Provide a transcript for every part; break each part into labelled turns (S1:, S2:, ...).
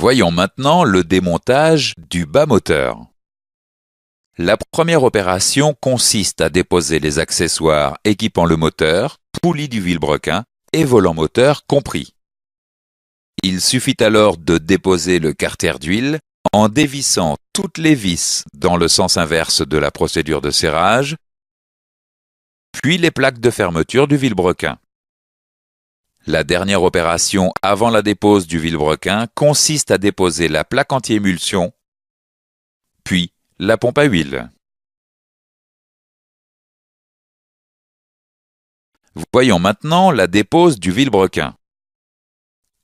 S1: Voyons maintenant le démontage du bas moteur. La première opération consiste à déposer les accessoires équipant le moteur, poulie du vilebrequin et volant moteur compris. Il suffit alors de déposer le carter d'huile en dévissant toutes les vis dans le sens inverse de la procédure de serrage, puis les plaques de fermeture du vilebrequin. La dernière opération avant la dépose du vilebrequin consiste à déposer la plaque anti-émulsion, puis la pompe à huile. Voyons maintenant la dépose du vilebrequin.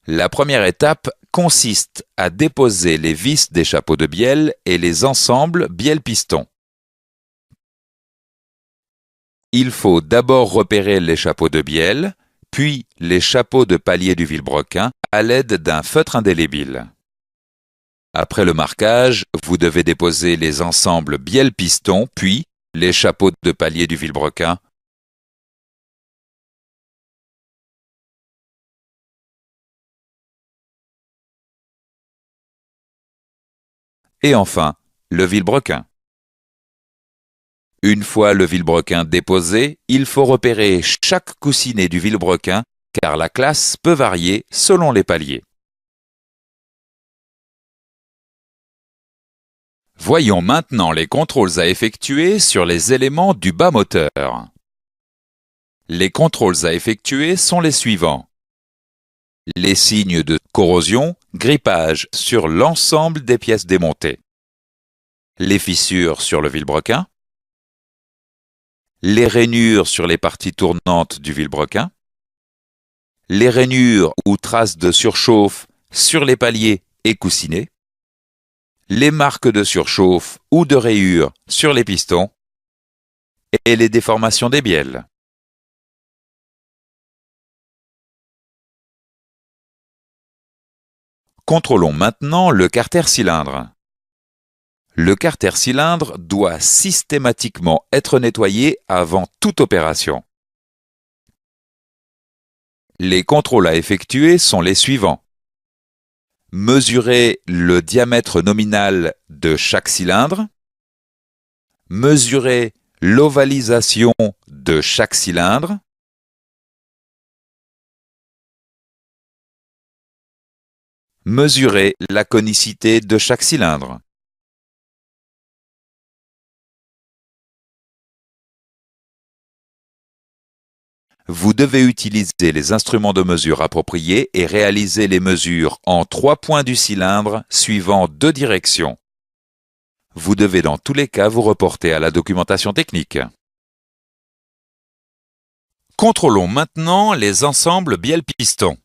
S1: La première étape consiste à déposer les vis des chapeaux de bielle et les ensembles bielle-piston. Il faut d'abord repérer les chapeaux de bielle, puis les chapeaux de palier du vilebrequin à l'aide d'un feutre indélébile. Après le marquage, vous devez déposer les ensembles bielle-piston, puis les chapeaux de palier du vilebrequin. Et enfin, le vilebrequin. Une fois le vilebrequin déposé, il faut repérer chaque coussinet du vilebrequin car la classe peut varier selon les paliers. Voyons maintenant les contrôles à effectuer sur les éléments du bas moteur. Les contrôles à effectuer sont les suivants. Les signes de corrosion, grippage sur l'ensemble des pièces démontées. Les fissures sur le vilebrequin. Les rainures sur les parties tournantes du vilebrequin. Les rainures ou traces de surchauffe sur les paliers et coussinets. Les marques de surchauffe ou de rayures sur les pistons. Et les déformations des bielles. Contrôlons maintenant le carter cylindre. Le carter cylindre doit systématiquement être nettoyé avant toute opération. Les contrôles à effectuer sont les suivants. Mesurer le diamètre nominal de chaque cylindre. Mesurer l'ovalisation de chaque cylindre. Mesurer la conicité de chaque cylindre. Vous devez utiliser les instruments de mesure appropriés et réaliser les mesures en 3 points du cylindre suivant 2 directions. Vous devez dans tous les cas vous reporter à la documentation technique. Contrôlons maintenant les ensembles bielle-piston.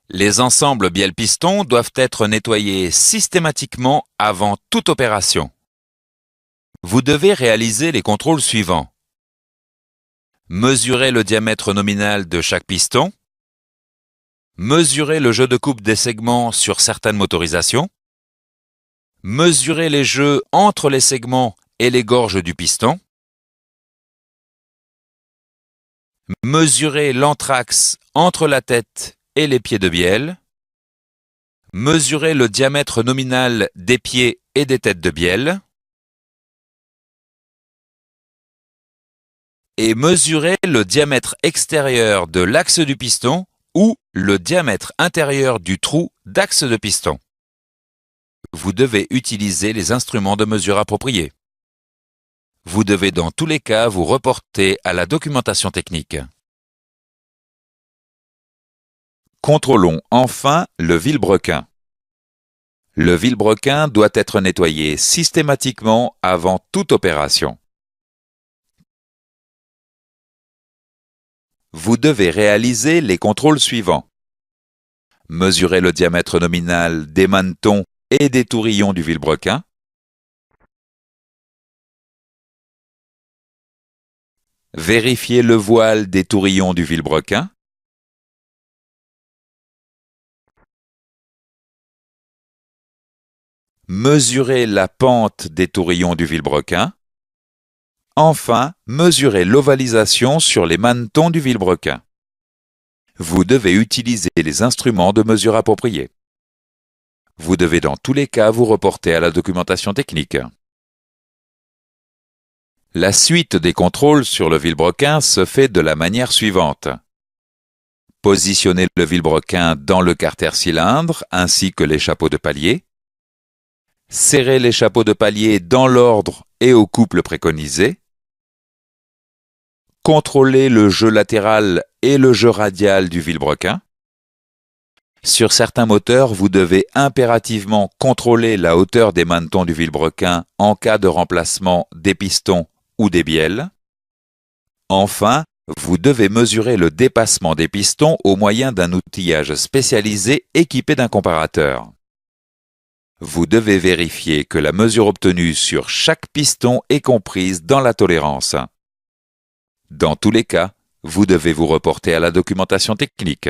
S1: Les ensembles bielle-piston doivent être nettoyés systématiquement avant toute opération. Vous devez réaliser les contrôles suivants. Mesurer le diamètre nominal de chaque piston. Mesurer le jeu de coupe des segments sur certaines motorisations. Mesurer les jeux entre les segments et les gorges du piston. Mesurer l'anthrax entre la tête et les pieds de bielle. Mesurer le diamètre nominal des pieds et des têtes de bielle. Et mesurer le diamètre extérieur de l'axe du piston ou le diamètre intérieur du trou d'axe de piston. Vous devez utiliser les instruments de mesure appropriés. Vous devez dans tous les cas vous reporter à la documentation technique. Contrôlons enfin le vilebrequin. Le vilebrequin doit être nettoyé systématiquement avant toute opération. Vous devez réaliser les contrôles suivants. Mesurer le diamètre nominal des manetons et des tourillons du vilebrequin. Vérifier le voile des tourillons du vilebrequin. Mesurer la pente des tourillons du vilebrequin. Enfin, mesurer l'ovalisation sur les manetons du vilebrequin. Vous devez utiliser les instruments de mesure appropriés. Vous devez dans tous les cas vous reporter à la documentation technique. La suite des contrôles sur le vilebrequin se fait de la manière suivante. Positionnez le vilebrequin dans le carter cylindre ainsi que les chapeaux de palier. Serrez les chapeaux de palier dans l'ordre et au couple préconisé. Contrôlez le jeu latéral et le jeu radial du vilebrequin. Sur certains moteurs, vous devez impérativement contrôler la hauteur des manetons du vilebrequin en cas de remplacement des pistons ou des bielles. Enfin, vous devez mesurer le dépassement des pistons au moyen d'un outillage spécialisé équipé d'un comparateur. Vous devez vérifier que la mesure obtenue sur chaque piston est comprise dans la tolérance. Dans tous les cas, vous devez vous reporter à la documentation technique.